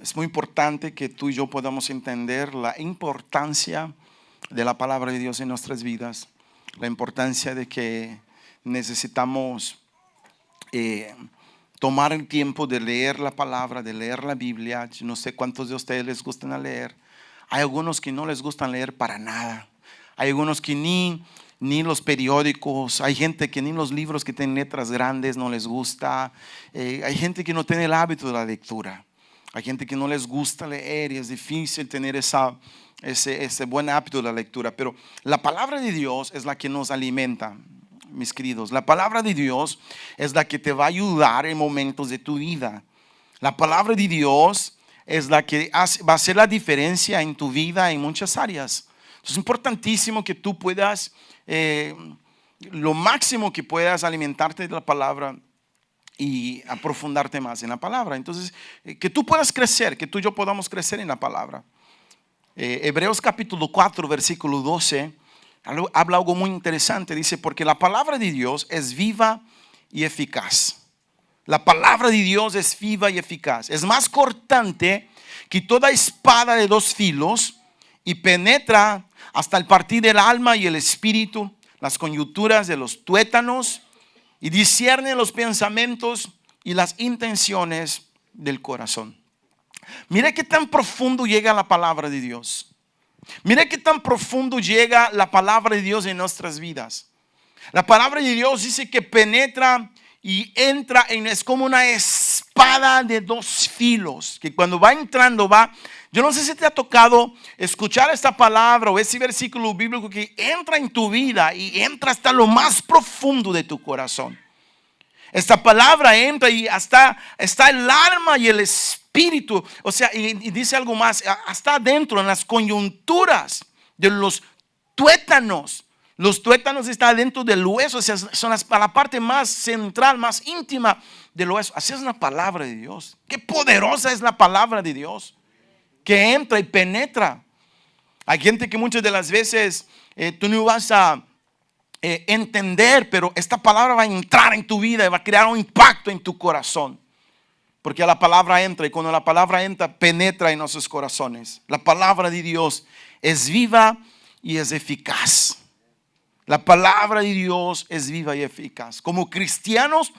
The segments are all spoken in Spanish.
es muy importante que tú y yo podamos entender la importancia de la palabra de Dios en nuestras vidas, la importancia de que necesitamos tomar el tiempo de leer la palabra, de leer la Biblia. Yo no sé cuántos de ustedes les gustan leer. Hay algunos que no les gustan leer para nada. Hay algunos que ni los periódicos, hay gente que ni los libros que tienen letras grandes no les gusta. Hay gente que no tiene el hábito de la lectura. Hay gente que no les gusta leer y es difícil tener ese buen hábito de la lectura. Pero la palabra de Dios es la que nos alimenta, mis queridos. La palabra de Dios es la que te va a ayudar en momentos de tu vida. La palabra de Dios es la que va a hacer la diferencia en tu vida en muchas áreas. Entonces, es importantísimo que tú puedas, lo máximo que puedas, alimentarte de la palabra y aprofundarte más en la palabra. Entonces, que tú puedas crecer, que tú y yo podamos crecer en la palabra. Hebreos capítulo 4, versículo 12, habla algo muy interesante. Dice, porque la palabra de Dios es viva y eficaz. La palabra de Dios es viva y eficaz. Es más cortante que toda espada de dos filos y penetra hasta el partir del alma y el espíritu, las coyunturas de los tuétanos, y discierne los pensamientos y las intenciones del corazón. Mira qué tan profundo llega la palabra de Dios. Mira qué tan profundo llega la palabra de Dios en nuestras vidas. La palabra de Dios dice que penetra y entra es como una espada de dos filos, que cuando va entrando yo no sé si te ha tocado escuchar esta palabra o ese versículo bíblico que entra en tu vida y entra hasta lo más profundo de tu corazón. Esta palabra entra y hasta está el alma y el espíritu, o sea, y dice algo más, hasta adentro en las coyunturas de los tuétanos. Los tuétanos están dentro del hueso, o sea, son la parte más central, más íntima del hueso. Así es la palabra de Dios. Qué poderosa es la palabra de Dios, que entra y penetra. Hay gente que muchas de las veces tú no vas a entender, pero esta palabra va a entrar en tu vida y va a crear un impacto en tu corazón. Porque la palabra entra, y cuando la palabra entra, penetra en nuestros corazones. La palabra de Dios es viva y es eficaz. La palabra de Dios es viva y eficaz. Como cristianos,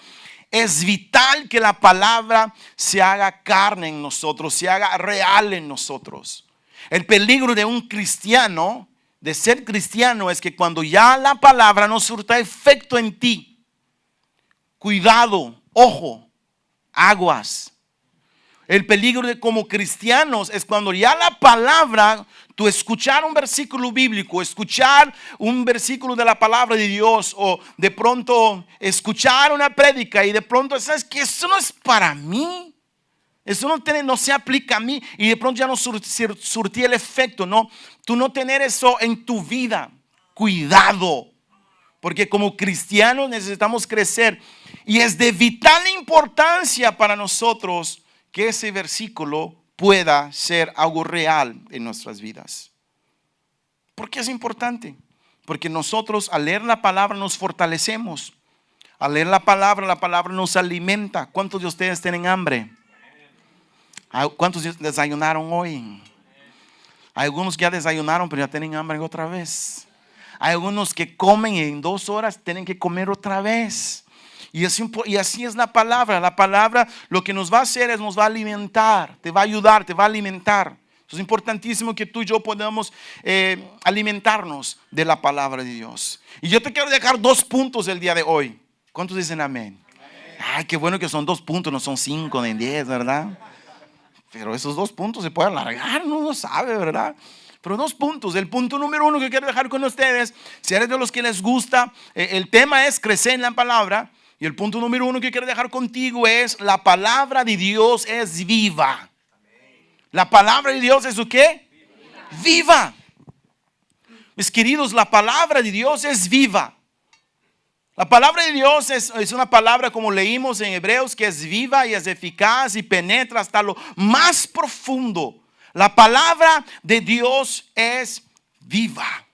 es vital que la palabra se haga carne en nosotros, se haga real en nosotros. El peligro de un cristiano, de ser cristiano, es que cuando ya la palabra no surta efecto en ti, cuidado, ojo, aguas. El peligro de como cristianos es cuando ya la palabra, tú escuchar un versículo bíblico, escuchar un versículo de la palabra de Dios, o de pronto escuchar una prédica y de pronto sabes que eso no es para mí, eso no se aplica a mí, y de pronto ya no surtí el efecto, no, tú no tener eso en tu vida. Cuidado, porque como cristianos necesitamos crecer y es de vital importancia para nosotros que ese versículo pueda ser algo real en nuestras vidas. ¿Por qué es importante? Porque nosotros al leer la palabra nos fortalecemos. Al leer la palabra nos alimenta. ¿Cuántos de ustedes tienen hambre? ¿Cuántos desayunaron hoy? Hay algunos que ya desayunaron pero ya tienen hambre otra vez. Hay algunos que comen y en 2 horas tienen que comer otra vez. Y así es la palabra. La palabra lo que nos va a hacer es nos va a alimentar, te va a ayudar, te va a alimentar. Es importantísimo que tú y yo podamos alimentarnos de la palabra de Dios. Y yo te quiero dejar 2 puntos el día de hoy. ¿Cuántos dicen amén? Ay, qué bueno que son 2 puntos, no son 5 ni 10, ¿verdad? Pero esos 2 puntos se pueden alargar, no sabe, ¿verdad? Pero 2 puntos. El punto número 1 que quiero dejar con ustedes, si eres de los que les gusta, el tema es crecer en la palabra. Y el punto número 1 que quiero dejar contigo es: la palabra de Dios es viva. La palabra de Dios es ¿o qué? Viva. Mis queridos, la palabra de Dios es viva. La palabra de Dios es una palabra, como leímos en Hebreos, que es viva y es eficaz y penetra hasta lo más profundo. La palabra de Dios es viva.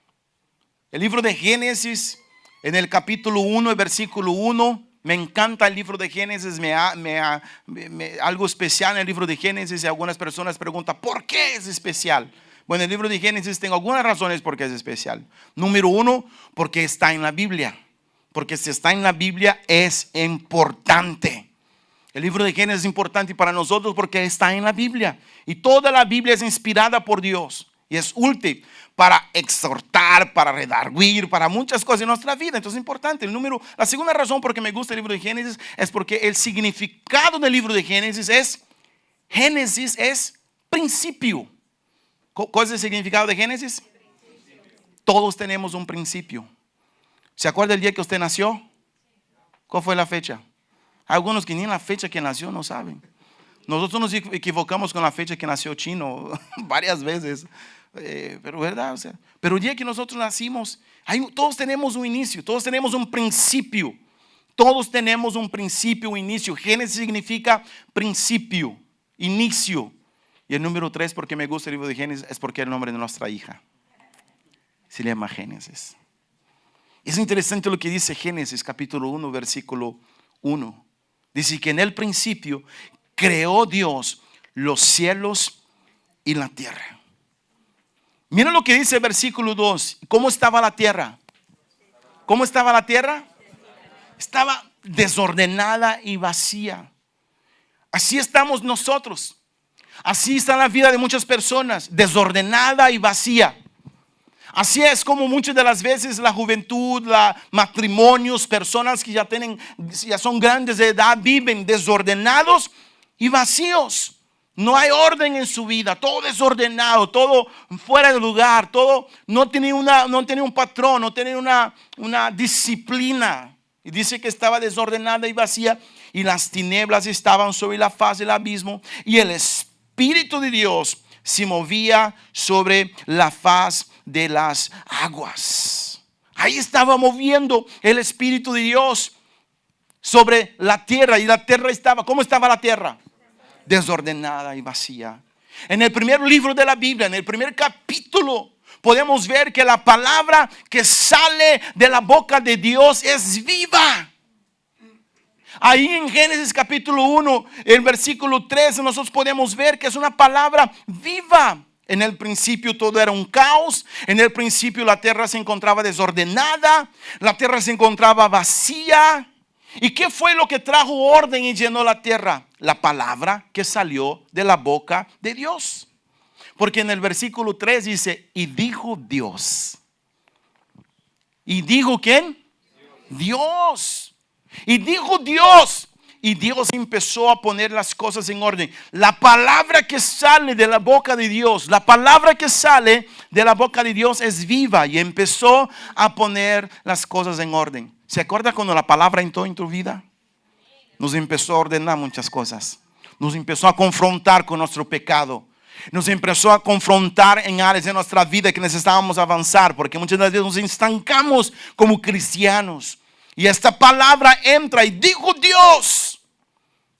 El libro de Génesis, en el capítulo 1, el versículo 1, Me encanta el libro de Génesis, algo especial en el libro de Génesis, y algunas personas preguntan, ¿por qué es especial? Bueno, el libro de Génesis tengo algunas razones por qué es especial. Número uno, porque está en la Biblia. Porque si está en la Biblia es importante. El libro de Génesis es importante para nosotros porque está en la Biblia. Y toda la Biblia es inspirada por Dios. Y es útil para exhortar, para redarguir, para muchas cosas en nuestra vida. Entonces es importante. La segunda razón por qué me gusta el libro de Génesis es porque el significado del libro de Génesis es principio. ¿Cuál es el significado de Génesis? Todos tenemos un principio. ¿Se acuerda el día que usted nació? ¿Cuál fue la fecha? Hay algunos que ni la fecha que nació no saben. Nosotros nos equivocamos con la fecha que nació Chino varias veces. Pero verdad, o sea, pero el día que nosotros nacimos, todos tenemos un inicio, todos tenemos un principio. Todos tenemos un principio, un inicio. Génesis significa principio, inicio. Y el número 3, porque me gusta el libro de Génesis, es porque es el nombre de nuestra hija. Se llama Génesis. Es interesante lo que dice Génesis capítulo 1, versículo 1. Dice que en el principio creó Dios los cielos y la tierra. Mira lo que dice el versículo 2. ¿Cómo estaba la tierra? ¿Cómo estaba la tierra? Estaba desordenada y vacía. Así estamos nosotros. Así está la vida de muchas personas, desordenada y vacía. Así es como muchas de las veces la juventud, matrimonios, personas que ya son grandes de edad, viven desordenados y vacíos. No hay orden en su vida, todo desordenado, todo fuera de lugar, todo no tiene un patrón, no tiene una disciplina. Y dice que estaba desordenada y vacía, y las tinieblas estaban sobre la faz del abismo, y el Espíritu de Dios se movía sobre la faz de las aguas. Ahí estaba moviendo el Espíritu de Dios sobre la tierra, y la tierra estaba, ¿cómo estaba la tierra? Desordenada y vacía. En el primer libro de la Biblia, en el primer capítulo, podemos ver que la palabra que sale de la boca de Dios es viva. Ahí en Génesis capítulo 1, el versículo 13, nosotros podemos ver que es una palabra viva. En el principio todo era un caos. En el principio la tierra se encontraba desordenada. La tierra se encontraba vacía. ¿Y qué fue lo que trajo orden y llenó la tierra? La palabra que salió de la boca de Dios. Porque en el versículo 3 dice, y dijo Dios. ¿Y dijo quién? Dios. Y dijo Dios. Y Dios empezó a poner las cosas en orden. La palabra que sale de la boca de Dios, la palabra que sale de la boca de Dios es viva. Y empezó a poner las cosas en orden. ¿Se acuerda cuando la palabra entró en tu vida? Nos empezó a ordenar muchas cosas. Nos empezó a confrontar con nuestro pecado. Nos empezó a confrontar en áreas de nuestra vida que necesitábamos avanzar, porque muchas veces nos estancamos como cristianos. Y esta palabra entra y dijo Dios.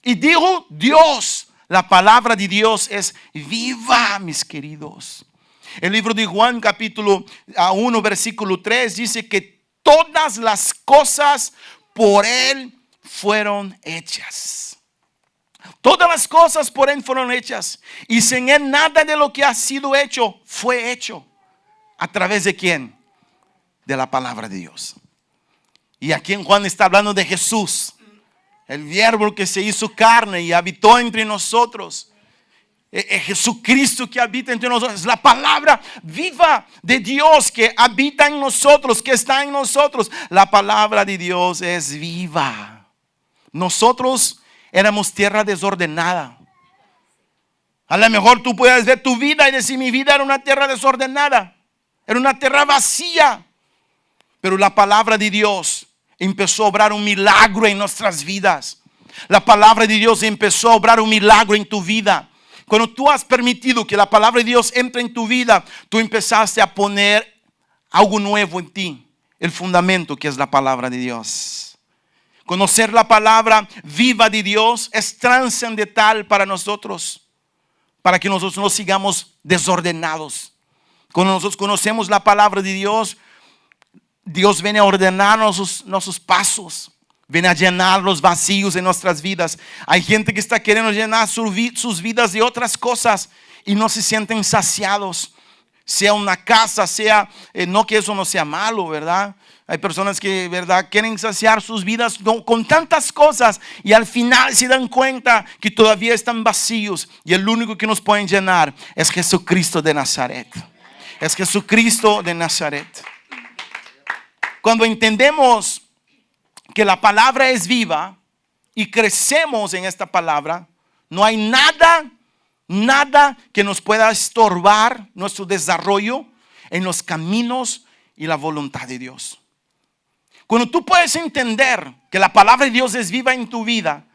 Y dijo Dios. La palabra de Dios es viva, mis queridos. El libro de Juan capítulo 1 versículo 3 dice que todas las cosas por Él fueron hechas. Todas las cosas por Él fueron hechas. Y sin Él nada de lo que ha sido hecho fue hecho. ¿A través de quién? De la palabra de Dios. Y aquí en Juan está hablando de Jesús, el Verbo que se hizo carne y habitó entre nosotros. Jesucristo que habita entre nosotros. Es la palabra viva de Dios que habita en nosotros, que está en nosotros. La palabra de Dios es viva. Nosotros éramos tierra desordenada. A lo mejor tú puedes ver tu vida y decir, mi vida era una tierra desordenada. Era una tierra vacía. Pero la palabra de Dios empezó a obrar un milagro en nuestras vidas. La palabra de Dios empezó a obrar un milagro en tu vida. Cuando tú has permitido que la palabra de Dios entre en tu vida, tú empezaste a poner algo nuevo en ti. El fundamento que es la palabra de Dios. Conocer la palabra viva de Dios es trascendental para nosotros. Para que nosotros no sigamos desordenados. Cuando nosotros conocemos la palabra de Dios, Dios viene a ordenar nuestros pasos. Viene a llenar los vacíos en nuestras vidas. Hay gente que está queriendo llenar sus vidas de otras cosas y no se sienten saciados. Sea una casa, sea, no que eso no sea malo, ¿verdad? Hay personas que, ¿verdad?, quieren saciar sus vidas con tantas cosas y al final se dan cuenta que todavía están vacíos. Y el único que nos puede llenar es Jesucristo de Nazaret. Es Jesucristo de Nazaret. Cuando entendemos que la palabra es viva y crecemos en esta palabra, no hay nada que nos pueda estorbar nuestro desarrollo en los caminos y la voluntad de Dios. Cuando tú puedes entender que la palabra de Dios es viva en tu vida,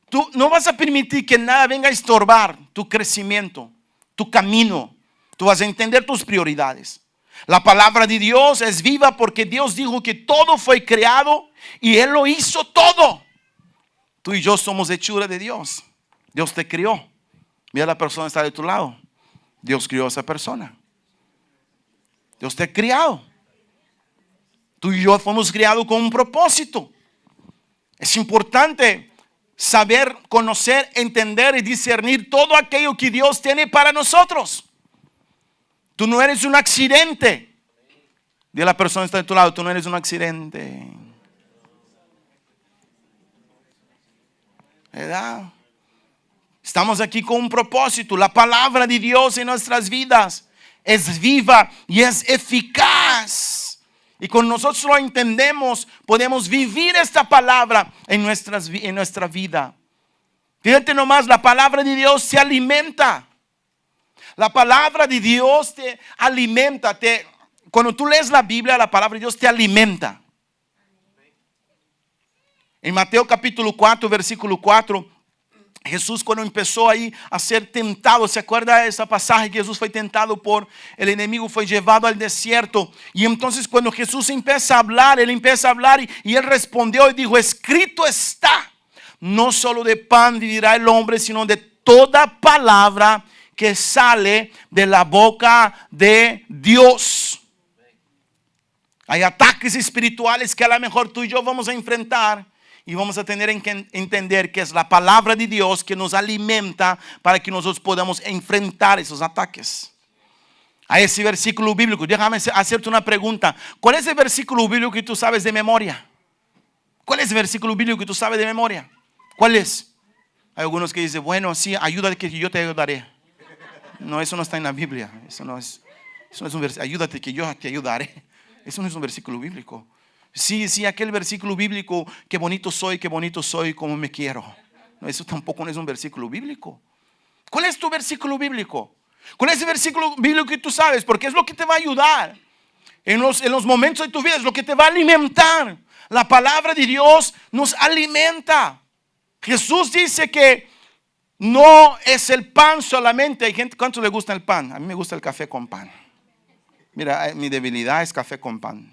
tú no vas a permitir que nada venga a estorbar tu crecimiento, tu camino. Tú vas a entender tus prioridades. La palabra de Dios es viva porque Dios dijo que todo fue creado y Él lo hizo todo. Tú y yo somos hechura de Dios. Dios te crió. Mira, la persona que está de tu lado. Dios crió a esa persona. Dios te ha criado. Tú y yo fuimos criados con un propósito. Es importante saber, conocer, entender y discernir todo aquello que Dios tiene para nosotros. Tú no eres un accidente. Dile a la persona que está de tu lado, tú no eres un accidente. ¿Verdad? Estamos aquí con un propósito. La palabra de Dios en nuestras vidas es viva y es eficaz. Y cuando nosotros lo entendemos, podemos vivir esta palabra en nuestra vida. Fíjate nomás, la palabra de Dios te alimenta. La palabra de Dios te alimenta. Cuando tú lees la Biblia, la palabra de Dios te alimenta. En Mateo capítulo 4, versículo 4, Jesús cuando empezó ahí a ser tentado, ¿se acuerda de esa pasaje? Que Jesús fue tentado por el enemigo, fue llevado al desierto. Y entonces cuando Jesús empieza a hablar, Él empieza a hablar y Él respondió y dijo, escrito está, no solo de pan vivirá el hombre, sino de toda palabra que sale de la boca de Dios. Hay ataques espirituales que a lo mejor tú y yo vamos a enfrentar. Y vamos a tener que entender que es la palabra de Dios que nos alimenta para que nosotros podamos enfrentar esos ataques. A ese versículo bíblico, déjame hacerte una pregunta. ¿Cuál es el versículo bíblico que tú sabes de memoria? ¿Cuál es el versículo bíblico que tú sabes de memoria? ¿Cuál es? Hay algunos que dicen, bueno, sí, ayúdate que yo te ayudaré. No, eso no está en la Biblia. Eso no es un versículo. Ayúdate que yo te ayudaré. Eso no es un versículo bíblico. Sí, aquel versículo bíblico, qué bonito soy, como me quiero. No, eso tampoco no es un versículo bíblico. ¿Cuál es tu versículo bíblico? ¿Cuál es el versículo bíblico que tú sabes? Porque es lo que te va a ayudar en los momentos de tu vida, es lo que te va a alimentar. La palabra de Dios nos alimenta. Jesús dice que no es el pan solamente. Hay gente, ¿cuánto le gusta el pan? A mí me gusta el café con pan. Mira, mi debilidad es café con pan.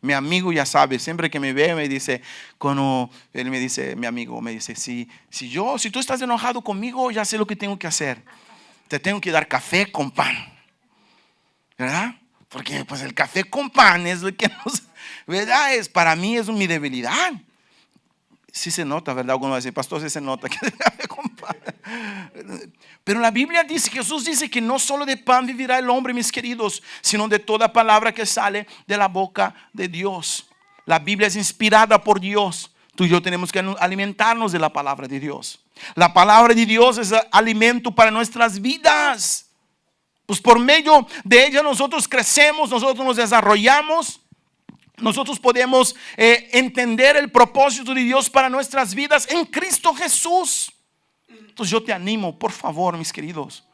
Mi amigo ya sabe, siempre que me ve me dice, cuando él me dice, mi amigo me dice, si tú estás enojado conmigo, ya sé lo que tengo que hacer. Te tengo que dar café con pan. ¿Verdad? Porque pues el café con pan es lo que ¿verdad? Para mí es mi debilidad. Sí se nota, ¿verdad? Algunos dicen, pastor, sí se nota que es café con pan. Pero la Biblia dice, Jesús dice que no solo de pan vivirá el hombre, mis queridos, sino de toda palabra que sale de la boca de Dios. La Biblia es inspirada por Dios. Tú y yo tenemos que alimentarnos de la palabra de Dios. La palabra de Dios es alimento para nuestras vidas. Pues por medio de ella nosotros crecemos, nosotros nos desarrollamos. Nosotros podemos entender el propósito de Dios para nuestras vidas en Cristo Jesús. Entonces yo te animo, por favor, mis queridos,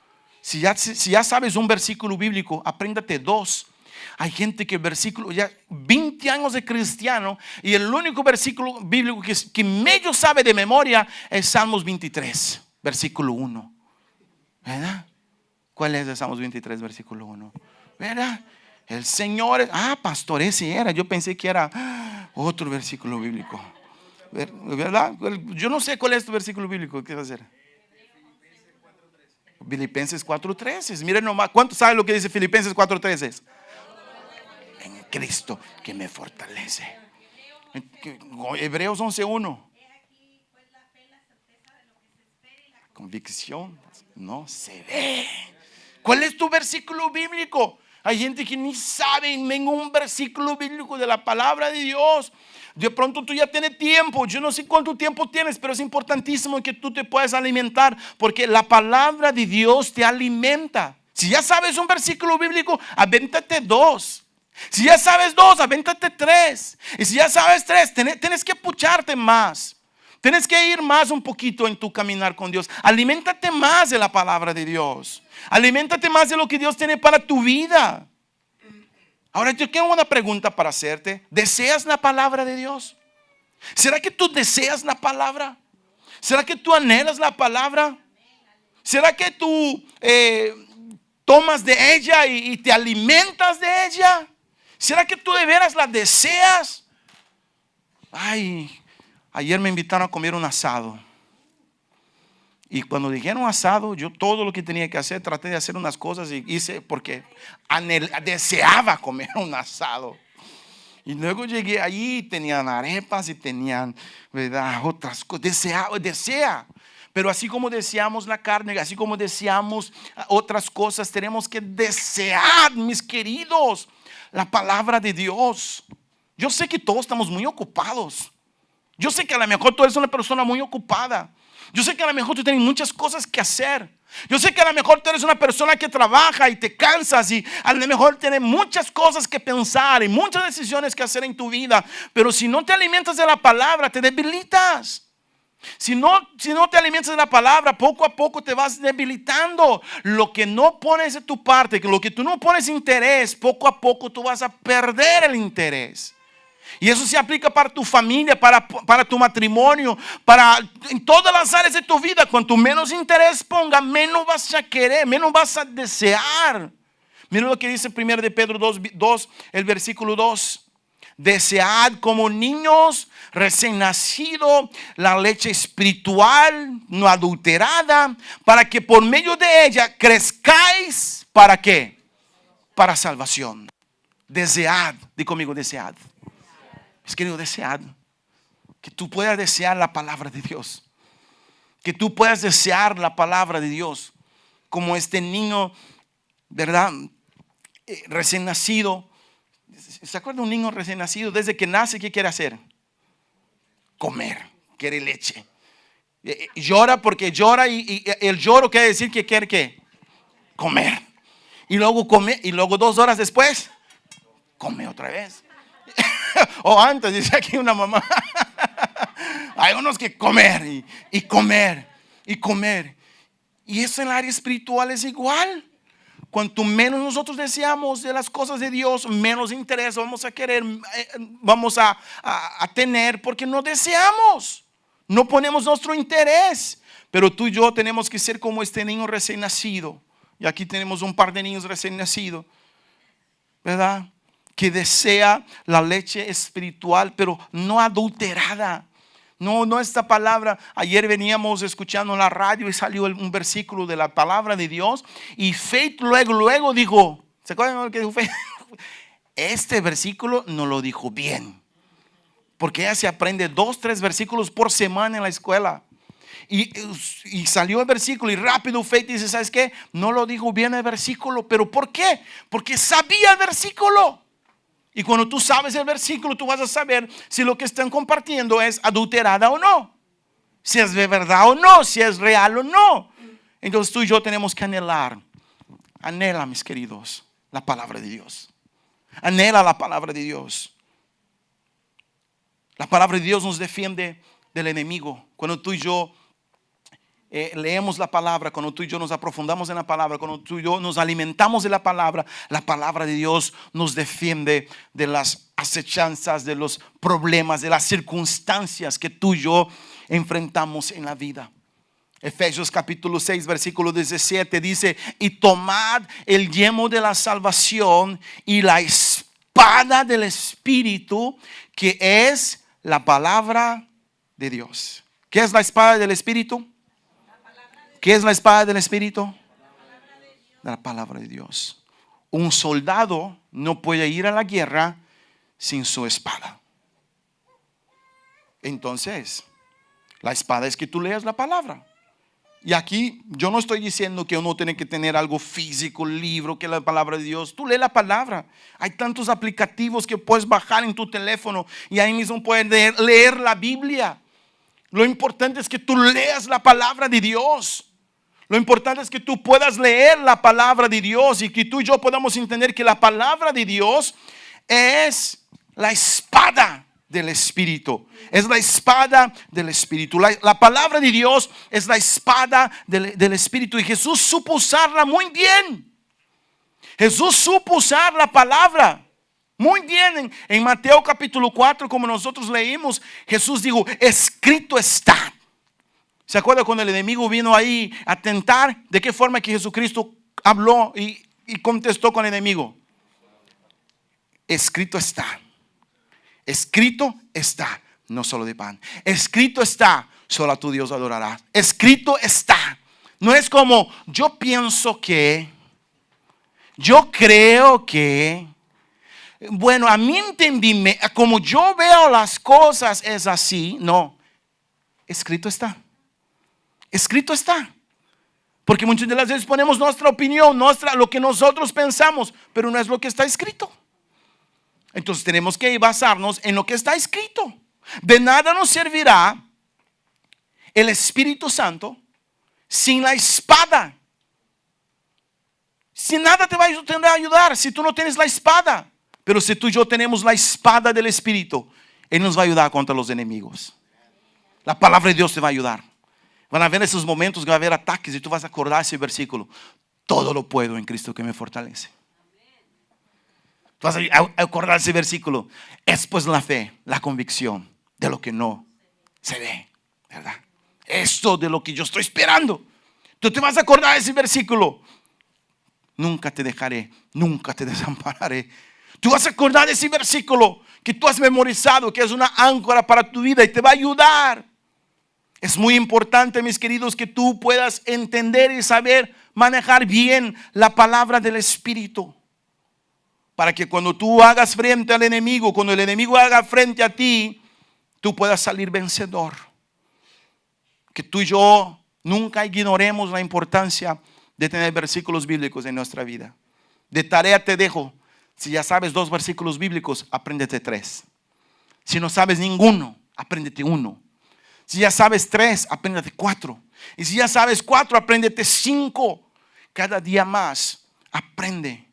si ya sabes un versículo bíblico, apréndate dos. Hay gente que versículo, ya 20 años de cristiano, y el único versículo bíblico que medio sabe de memoria es Salmos 23, versículo 1. ¿Verdad? ¿Cuál es el Salmos 23, versículo 1? ¿Verdad? El Señor, pastor, ese era. Yo pensé que era otro versículo bíblico. ¿Verdad? Yo no sé cuál es tu versículo bíblico. ¿Qué va a hacer? Filipenses 4:13. Miren nomás, ¿cuánto sabe lo que dice Filipenses 4:13? En Cristo que me fortalece. Hebreos 11:1. Convicción no se ve. ¿Cuál es tu versículo bíblico? Hay gente que ni sabe ningún versículo bíblico de la palabra de Dios. De pronto tú ya tienes tiempo. Yo no sé cuánto tiempo tienes, pero es importantísimo que tú te puedas alimentar, porque la palabra de Dios te alimenta. Si ya sabes un versículo bíblico, avéntate 2. Si ya sabes 2, avéntate 3. Y si ya sabes 3, tienes que pucharte más. Tienes que ir más un poquito en tu caminar con Dios. Aliméntate más de la palabra de Dios. Aliméntate más de lo que Dios tiene para tu vida. Ahora yo tengo una pregunta para hacerte. ¿Deseas la palabra de Dios? ¿Será que tú deseas la palabra? ¿Será que tú anhelas la palabra? ¿Será que tú tomas de ella y te alimentas de ella? ¿Será que tú de veras la deseas? Ay, ayer me invitaron a comer un asado. Y cuando dijeron asado, yo todo lo que tenía que hacer, traté de hacer unas cosas y hice porque deseaba comer un asado. Y luego llegué allí, tenían arepas y tenían, ¿verdad?, otras cosas. Desea. Pero así como deseamos la carne, así como deseamos otras cosas, tenemos que desear, mis queridos, la palabra de Dios. Yo sé que todos estamos muy ocupados. Yo sé que a lo mejor tú eres una persona muy ocupada. Yo sé que a lo mejor tú tienes muchas cosas que hacer. Yo sé que a lo mejor tú eres una persona que trabaja y te cansas y a lo mejor tienes muchas cosas que pensar y muchas decisiones que hacer en tu vida. Pero si no te alimentas de la palabra, te debilitas. Si no te alimentas de la palabra, poco a poco te vas debilitando. Lo que no pones de tu parte, lo que tú no pones interés, poco a poco tú vas a perder el interés. Y eso se aplica para tu familia, para tu matrimonio, en todas las áreas de tu vida. Cuanto menos interés ponga, menos vas a querer, menos vas a desear. Mira lo que dice 1 de Pedro 2, el versículo 2. Desead como niños recién nacidos la leche espiritual no adulterada, para que por medio de ella crezcáis. ¿Para qué? Para salvación. Desead, di conmigo, desead. Es querido, desead. Que tú puedas desear la palabra de Dios. Que tú puedas desear la palabra de Dios. Como este niño, ¿verdad?, recién nacido. ¿Se acuerda de un niño recién nacido? Desde que nace, ¿qué quiere hacer? Comer, quiere leche. Llora porque llora y el lloro quiere decir que quiere ¿qué? Comer. Y luego come y luego 2 horas después come otra vez. O antes, dice aquí una mamá. Hay unos que comer y comer y comer. Y eso en el área espiritual es igual. Cuanto menos nosotros deseamos de las cosas de Dios, menos interés vamos a querer, vamos a tener, porque no deseamos, no ponemos nuestro interés. Pero tú y yo tenemos que ser como este niño recién nacido. Y aquí tenemos un par de niños recién nacidos, ¿verdad?, que desea la leche espiritual, pero no adulterada. No esta palabra. Ayer veníamos escuchando en la radio y salió un versículo de la palabra de Dios. Y Faith luego dijo, ¿se acuerdan lo que dijo Faith? Este versículo no lo dijo bien. Porque ella se aprende 2, 3 versículos por semana en la escuela. Y salió el versículo y rápido Faith dice, ¿sabes qué? No lo dijo bien el versículo. ¿Pero por qué? Porque sabía el versículo. Y cuando tú sabes el versículo, tú vas a saber si lo que están compartiendo es adulterada o no, si es de verdad o no, si es real o no. Entonces tú y yo tenemos que anhela, mis queridos, la palabra de Dios. Anhela la palabra de Dios. La palabra de Dios nos defiende del enemigo. Cuando tú y yo leemos la palabra, cuando tú y yo nos aprofundamos en la palabra, cuando tú y yo nos alimentamos de la palabra de Dios nos defiende de las acechanzas, de los problemas, de las circunstancias que tú y yo enfrentamos en la vida. Efesios capítulo 6 versículo 17 dice: y tomad el yelmo de la salvación y la espada del Espíritu, que es la palabra de Dios. ¿Qué es la espada del Espíritu? ¿Qué es la espada del Espíritu? La palabra de Dios. Un soldado no puede ir a la guerra sin su espada. Entonces, la espada es que tú leas la palabra. Y aquí yo no estoy diciendo que uno tiene que tener algo físico, libro, que es la palabra de Dios. Tú lee la palabra. Hay tantos aplicativos que puedes bajar en tu teléfono y ahí mismo puedes leer la Biblia. Lo importante es que tú leas la palabra de Dios. Lo importante es que tú puedas leer la palabra de Dios y que tú y yo podamos entender que la palabra de Dios es la espada del Espíritu. Es la espada del Espíritu. La palabra de Dios es la espada del Espíritu. Y Jesús supo usarla muy bien. Jesús supo usar la palabra muy bien. En Mateo capítulo 4, como nosotros leímos, Jesús dijo, escrito está. ¿Se acuerda cuando el enemigo vino ahí a tentar? ¿De qué forma que Jesucristo habló y contestó con el enemigo? Escrito está. Escrito está, no solo de pan. Escrito está, solo a tu Dios adorarás. Escrito está. No es como yo pienso que, yo creo que, bueno, a mí entendíme, como yo veo las cosas es así. No, escrito está. Escrito está. Porque muchas de las veces ponemos nuestra opinión, lo que nosotros pensamos, pero no es lo que está escrito. Entonces tenemos que basarnos en lo que está escrito. De nada nos servirá el Espíritu Santo sin la espada. Sin nada te va a ayudar si tú no tienes la espada. Pero si tú y yo tenemos la espada del Espíritu, Él nos va a ayudar contra los enemigos. La palabra de Dios te va a ayudar. Van a haber esos momentos que va a haber ataques y tú vas a acordar ese versículo. Todo lo puedo en Cristo que me fortalece. Tú vas a acordar ese versículo. Es pues la fe, la convicción de lo que no se ve, ¿verdad? Esto de lo que yo estoy esperando. Tú te vas a acordar de ese versículo. Nunca te dejaré, nunca te desampararé. Tú vas a acordar de ese versículo que tú has memorizado, que es una áncora para tu vida y te va a ayudar. Es muy importante, mis queridos, que tú puedas entender y saber manejar bien la palabra del Espíritu. Para que cuando tú hagas frente al enemigo, cuando el enemigo haga frente a ti, tú puedas salir vencedor. Que tú y yo nunca ignoremos la importancia de tener versículos bíblicos en nuestra vida. De tarea te dejo, si ya sabes 2 versículos bíblicos, apréndete 3. Si no sabes ninguno, apréndete 1. Si ya sabes 3, apréndete 4. Y si ya sabes 4, apréndete 5. Cada día más, aprende.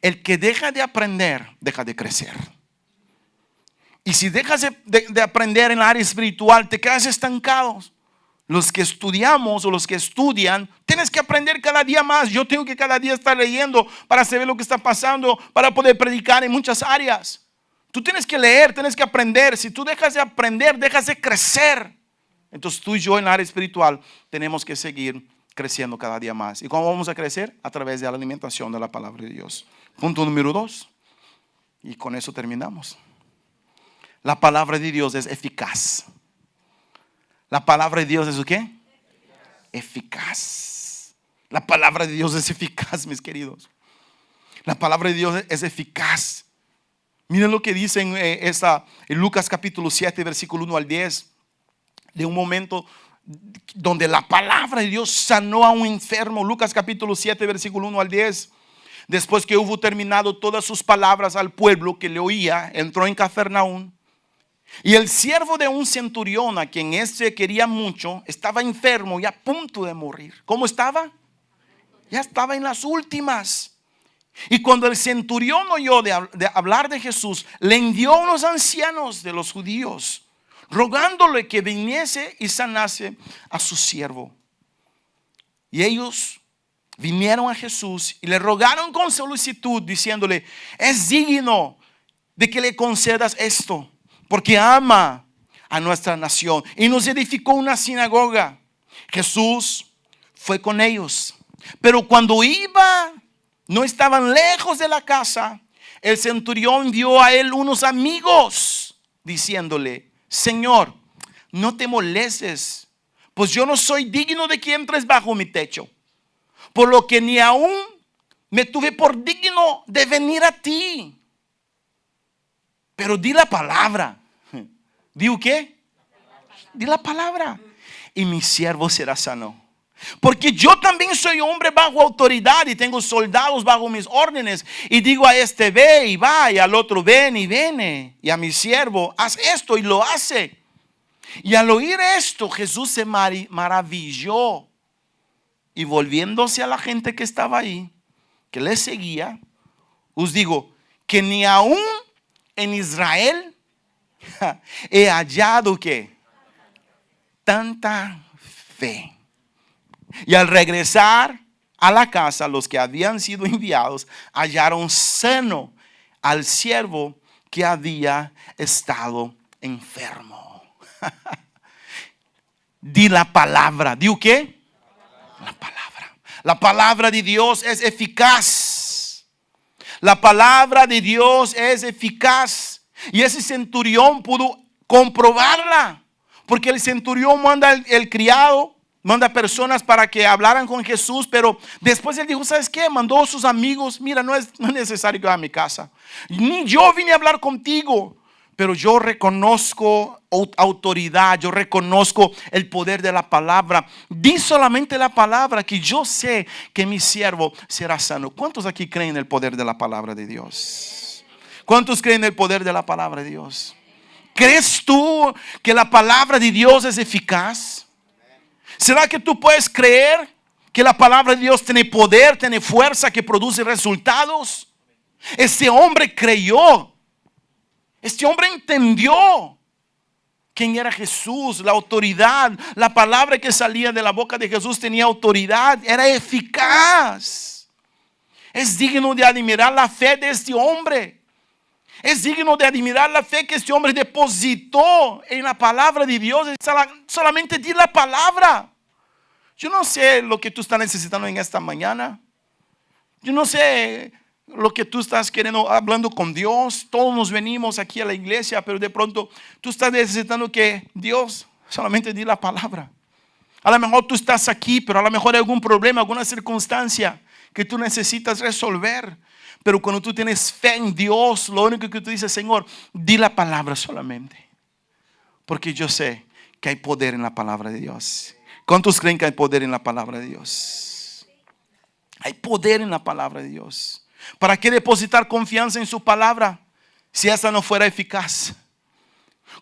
El que deja de aprender, deja de crecer. Y si dejas de aprender en el área espiritual, te quedas estancado. Los que estudiamos o los que estudian, tienes que aprender cada día más. Yo tengo que cada día estar leyendo para saber lo que está pasando, para poder predicar en muchas áreas. Tú tienes que leer, tienes que aprender. Si tú dejas de aprender, dejas de crecer. Entonces tú y yo en el área espiritual tenemos que seguir creciendo cada día más. ¿Y cómo vamos a crecer? A través de la alimentación de la palabra de Dios. Punto número 2. Y con eso terminamos. La palabra de Dios es eficaz. La palabra de Dios es ¿qué? Eficaz. La palabra de Dios es eficaz, mis queridos. La palabra de Dios es eficaz. Miren lo que dice en Lucas capítulo 7, versículo 1 al 10. De un momento donde la palabra de Dios sanó a un enfermo. Lucas capítulo 7, versículo 1 al 10. Después que hubo terminado todas sus palabras al pueblo que le oía, entró en Cafarnaúm. Y el siervo de un centurión, a quien quería mucho, estaba enfermo y a punto de morir. ¿Cómo estaba? Ya estaba en las últimas. Y cuando el centurión oyó de hablar de Jesús, le envió a unos ancianos de los judíos, rogándole que viniese y sanase a su siervo. Y ellos vinieron a Jesús y le rogaron con solicitud, diciéndole: es digno de que le concedas esto, porque ama a nuestra nación y nos edificó una sinagoga. Jesús fue con ellos, pero cuando iba, no estaban lejos de la casa. El centurión vio a él unos amigos, diciéndole: Señor, no te molestes, pues yo no soy digno de que entres bajo mi techo, por lo que ni aún me tuve por digno de venir a ti. Pero di la palabra. ¿Digo qué? Di la palabra. Y mi siervo será sano. Porque yo también soy hombre bajo autoridad y tengo soldados bajo mis órdenes. Y digo a este ve y va, y al otro ven y viene. Y a mi siervo haz esto y lo hace. Y al oír esto, Jesús se maravilló. Y volviéndose a la gente que estaba ahí, que le seguía, os digo que ni aún en Israel he hallado que tanta fe. Y al regresar a la casa, los que habían sido enviados hallaron sano al siervo que había estado enfermo. Di la palabra. ¿Di qué? La palabra. La palabra de Dios es eficaz. La palabra de Dios es eficaz. Y ese centurión pudo comprobarla. Porque el centurión manda el criado, manda personas para que hablaran con Jesús, pero después él dijo, ¿sabes qué? Mandó a sus amigos, mira, no es necesario que vaya a mi casa. Ni yo vine a hablar contigo, pero yo reconozco autoridad, yo reconozco el poder de la palabra. Di solamente la palabra que yo sé que mi siervo será sano. ¿Cuántos aquí creen en el poder de la palabra de Dios? ¿Cuántos creen en el poder de la palabra de Dios? ¿Crees tú que la palabra de Dios es eficaz? ¿Será que tú puedes creer que la palabra de Dios tiene poder, tiene fuerza, que produce resultados? Este hombre creyó. Este hombre entendió quién era Jesús, la autoridad. La palabra que salía de la boca de Jesús tenía autoridad, era eficaz. Es digno de admirar la fe de este hombre. Es digno de admirar la fe que este hombre depositó en la palabra de Dios. Solamente di la palabra. Yo no sé lo que tú estás necesitando en esta mañana. Yo no sé lo que tú estás queriendo, hablando con Dios. Todos nos venimos aquí a la iglesia, pero de pronto tú estás necesitando que Dios solamente di la palabra. A lo mejor tú estás aquí, pero a lo mejor hay algún problema, alguna circunstancia que tú necesitas resolver. Pero cuando tú tienes fe en Dios, lo único que tú dices, Señor, di la palabra solamente. Porque yo sé que hay poder en la palabra de Dios. ¿Cuántos creen que hay poder en la palabra de Dios? Hay poder en la palabra de Dios. ¿Para qué depositar confianza en su palabra si esta no fuera eficaz?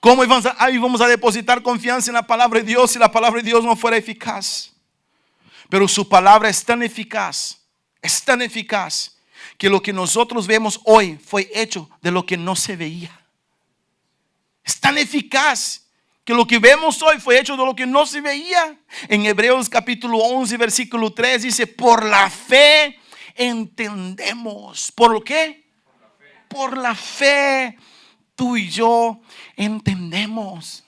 ¿Cómo vamos a depositar confianza en la palabra de Dios si la palabra de Dios no fuera eficaz? Pero su palabra es tan eficaz que lo que nosotros vemos hoy fue hecho de lo que no se veía. Es tan eficaz que lo que vemos hoy fue hecho de lo que no se veía. En Hebreos capítulo 11 versículo 3 dice, por la fe entendemos. ¿Por qué? Por la fe tú y yo entendemos.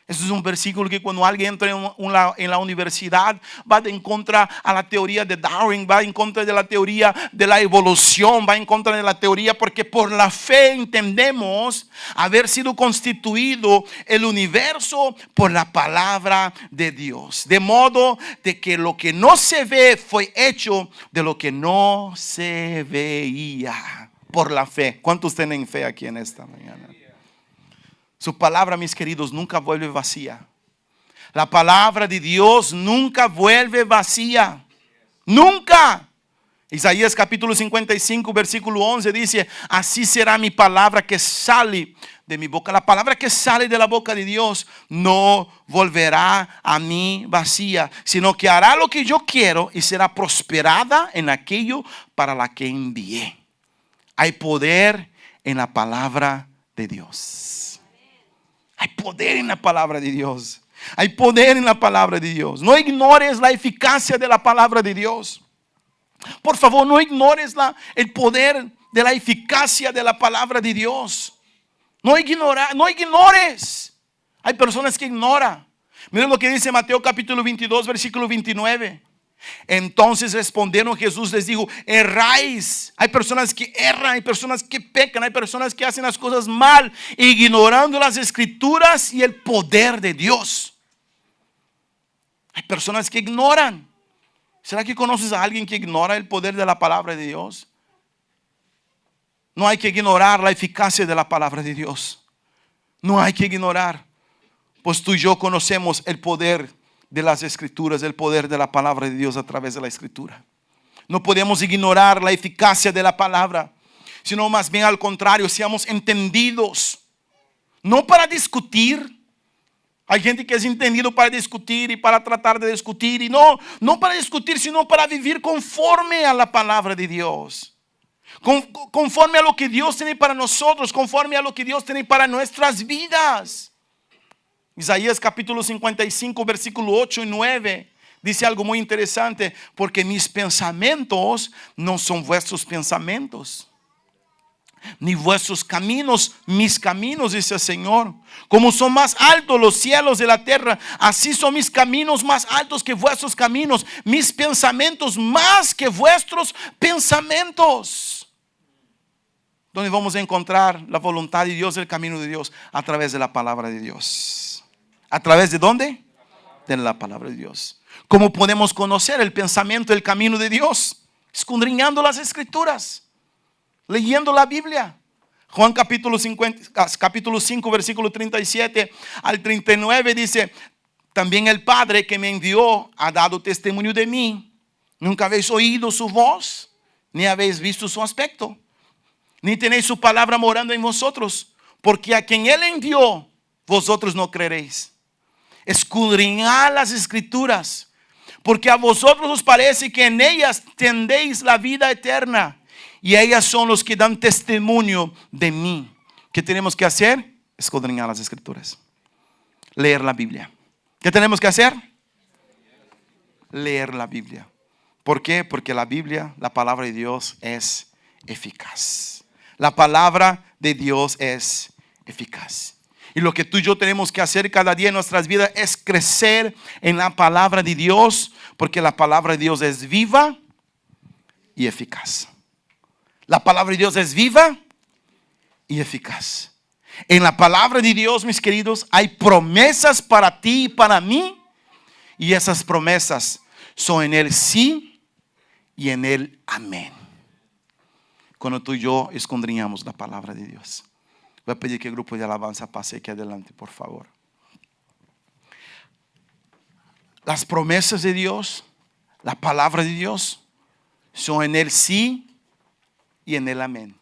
Eso es un versículo que cuando alguien entra en la universidad va en contra a la teoría de Darwin, va en contra de la teoría de la evolución, va en contra de la teoría, porque por la fe entendemos haber sido constituido el universo por la palabra de Dios. De modo de que lo que no se ve fue hecho de lo que no se veía. Por la fe. ¿Cuántos tienen fe aquí en esta mañana? Su palabra, mis queridos, nunca vuelve vacía. La palabra de Dios nunca vuelve vacía. Nunca. Isaías capítulo 55 versículo 11 dice, así será mi palabra que sale de mi boca. La palabra que sale de la boca de Dios no volverá a mí vacía, sino que hará lo que yo quiero y será prosperada en aquello para la que envié. Hay poder en la palabra de Dios. Hay poder en la palabra de Dios. Hay poder en la palabra de Dios. No ignores la eficacia de la palabra de Dios. Por favor, no ignores el poder de la eficacia de la palabra de Dios. No ignores. Hay personas que ignoran. Miren lo que dice Mateo capítulo 22, versículo 29. Entonces respondieron, Jesús les dijo, erráis. Hay personas que erran, hay personas que pecan, hay personas que hacen las cosas mal, ignorando las escrituras y el poder de Dios. Hay personas que ignoran. ¿Será que conoces a alguien que ignora el poder de la palabra de Dios? No hay que ignorar la eficacia de la palabra de Dios. No hay que ignorar. pues tú y yo conocemos el poder de las Escrituras, el poder de la palabra de Dios a través de la Escritura. No podemos ignorar la eficacia de la palabra, sino más bien al contrario, seamos entendidos, no para discutir. Hay gente que es entendido para discutir y para tratar de discutir, y no para discutir, sino para vivir conforme a la palabra de Dios, conforme a lo que Dios tiene para nosotros, conforme a lo que Dios tiene para nuestras vidas. Isaías capítulo 55, versículo 8 y 9, dice algo muy interesante: porque mis pensamientos no son vuestros pensamientos, ni vuestros caminos mis caminos, dice el Señor. Como son más altos los cielos de la tierra, así son mis caminos más altos que vuestros caminos, mis pensamientos más que vuestros pensamientos. ¿Dónde vamos a encontrar la voluntad de Dios, el camino de Dios? A través de la palabra de Dios. ¿A través de dónde? De la palabra de Dios. ¿Cómo podemos conocer el pensamiento, el camino de Dios? Escudriñando las Escrituras, leyendo la Biblia. Juan capítulo 5, versículo 37 al 39 dice: también el Padre que me envió ha dado testimonio de mí. Nunca habéis oído su voz, ni habéis visto su aspecto, ni tenéis su palabra morando en vosotros, porque a quien Él envió, vosotros no creeréis. Escudriñad las Escrituras, porque a vosotros os parece que en ellas tendéis la vida eterna, y ellas son los que dan testimonio de mí. ¿Qué tenemos que hacer? Escudriñar las Escrituras, leer la Biblia. ¿Qué tenemos que hacer? Leer la Biblia. ¿Por qué? Porque la Biblia, la palabra de Dios, es eficaz. La palabra de Dios es eficaz. Y lo que tú y yo tenemos que hacer cada día en nuestras vidas es crecer en la palabra de Dios, porque la palabra de Dios es viva y eficaz. La palabra de Dios es viva y eficaz. En la palabra de Dios, mis queridos, hay promesas para ti y para mí, y esas promesas son en el sí y en el amén. Cuando tú y yo escudriñamos la palabra de Dios. Voy a pedir que el grupo de alabanza pase aquí adelante, por favor. Las promesas de Dios, la palabra de Dios, son en el sí y en el amén.